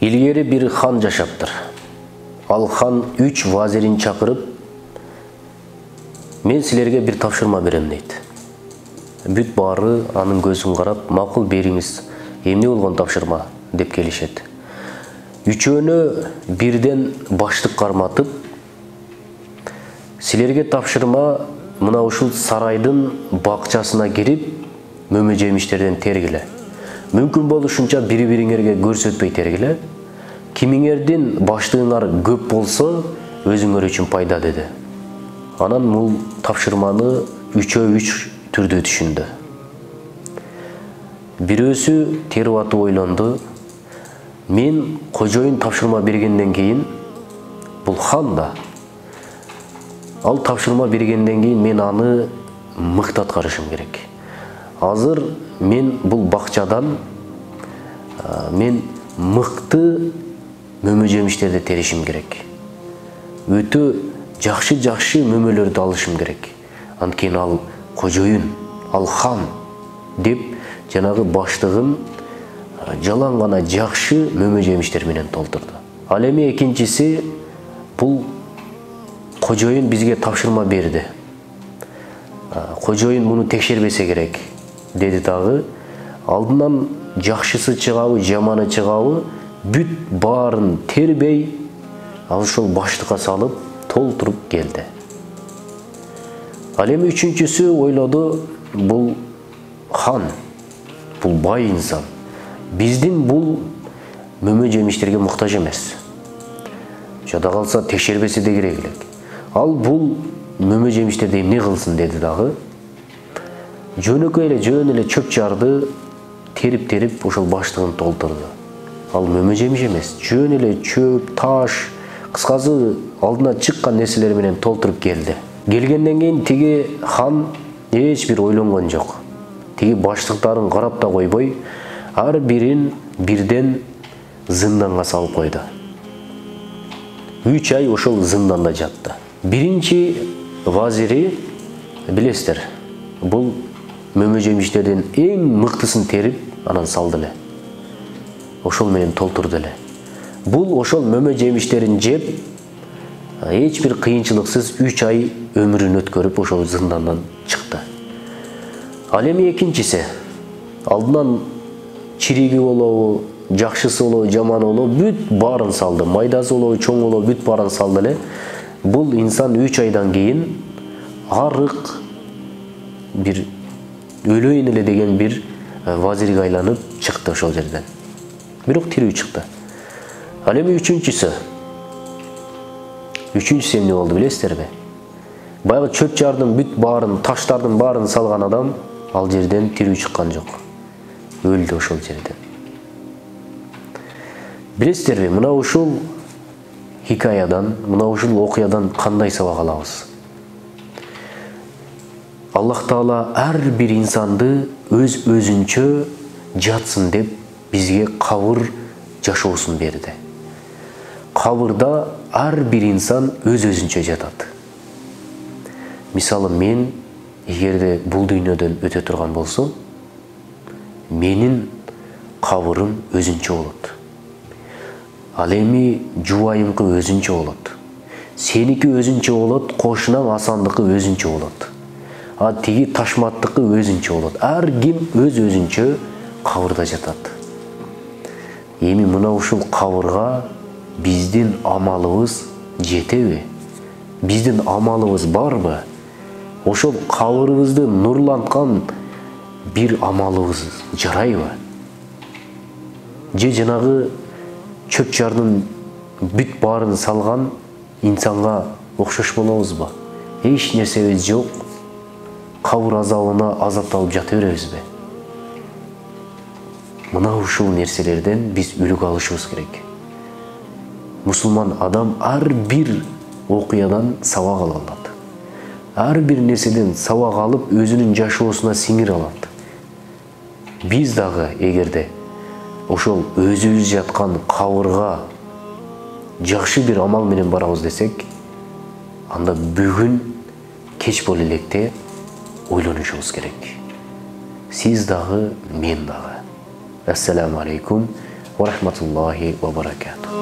İlgeri bir хан жашаптыр. Ал хан 3 вазирин чакырып, мен силерге bir тапшырма берем дейт. Бүт бары анын көзүн карап, макул бериңиз, эмне болгон тапшырма деп келишет. Үчөөнө бирден баштык карматып, силерге тапшырма мына ушул сарайдын бакчасына кирип, мөмө жемиштерден тергиле. Мүмкүн болушунча бири-бириңерге көрсөтпөй тергиле. Кимиңердин баштыгыңар көп болсо, өзүңөр үчүн пайда деди. Анан бул тапшырманы 3-3 түрдө түшүндү. Бирөөсү терип атып ойлонду. Мен кожоюн тапшырма бергенден кийин, бул хан да. Ал тапшырма бергенден кийин мен аны мыкты аткарышым керек. Азыр мен бул бакчадан мен мыкты мөмө жемиштерди теришим керек. Өтө жакшы мөмөлөрдү алышым керек. Анткени ал кожоюн, ал хан деп жанагы баштыгын жалаң гана жакшы мөмө жемиштер менен толтурду. Ал эми экинчиси, бул кожоюн бизге тапшырма берди. Кожоюн муну текшербесе керек деди дагы. Алдынан жакшысы чыгабы, жаманы чыгабы, бүт баарын тербей, ал ошол баштыкка салып толтуруп келди. Ал эми үчүнчүсү ойлоду, бул хан, бул бай инсан. Биздин бул мөмө жемиштерге муктаж эмес. Жада калса текшербесе де керек элек. Ал бул мөмө жемиштерди эмне кылсын деди дагы. Жөн эле чөп жарды терип ошол баштыгын толтурду. Ал мөмө жемиш эмес, жөн эле чөп, таш, кыскасы алдына чыккан нерселер менен толтуруп келди. Келгенден кийин тиги хан эч бир ойлонгон жок. Тиги баштыктарын карап да койбой, ар бирин бирден зынданга салып койду. 3 ай ошол зынданда жатты. Биринчи вазири, билесиздер, бул мөмө жемиштерден эң мыктысын терип, анан салды эле. Ошол менен толтурду эле. Бул ошол мөмө жемиштерин жеп, эч бир кыйынчылыксыз 3 ай өмүрүн өткөрүп, ошол зындандан чыкты. Ал эми экинчиси, алдынан чириги болобу, жакшысы болобу, жаманы болобу, бүт баарын салды. Майдасы болобу, чоң болобу, бүт баарын салды эле. Бул инсан 3 айдан кийин арык бир өлөйүн эле деген бир вазирге айланып чыкты ошол жерден. Бирок тирүү чыкты. Ал эми үчүнчүсү эмне болду билесиздерби? Баягы чөп жардын бүт баарын, таштардын баарын салган адам ал жерден тирүү чыккан жок. Өлдү ошол жерден. Билесиздерби, мына ушул хикаядан, мына ушул окуядан кандай сабак алабыз? Аллах Таала ар бир инсанды өзүнчө жатсын деп бизге кабыр жашоосун берди. Кабырда ар бир инсан өзүнчө жатат. Мисалы мен эгерде бул дүйнөдөн өтө турган болсом, менин кабырым өзүнчө болот. Ал эми жубайымкы өзүнчө болот. Сеники өзүнчө болот, кошунам Асандыкы өзүнчө болот. А тиги Ташматтыкы өзүнчө болот. Ар ким өзүнчө кабырда жатат. Эми мына ушул кабырга биздин амалыбыз жетеби? Биздин амалыбыз барбы? Ошол кабырыбызды нурланткан бир амалыбыз жарайбы? Же жанагы чөп жардын бүт баарын салган инсанга окшош болобузбу? Эч нерсебиз жок. Кабыр азабына азапталып жата беребизби? Мына ушул нерселерден биз үлгү алышыбыз керек. Мусулман адам ар бир окуядан сабак ала алат. Ар бир нерседен сабак алып, өзүнүн жашоосуна сиңире алат. Биз дагы эгерде ошол өзүбүз жаткан кабырга жакшы бир амал менен барабыз десек, анда бүгүн кеч боло электе ойлонушубуз керек. Сиз дагы, мен дагы. Ассаламу алейкум ва рахматуллахи ва баракатух.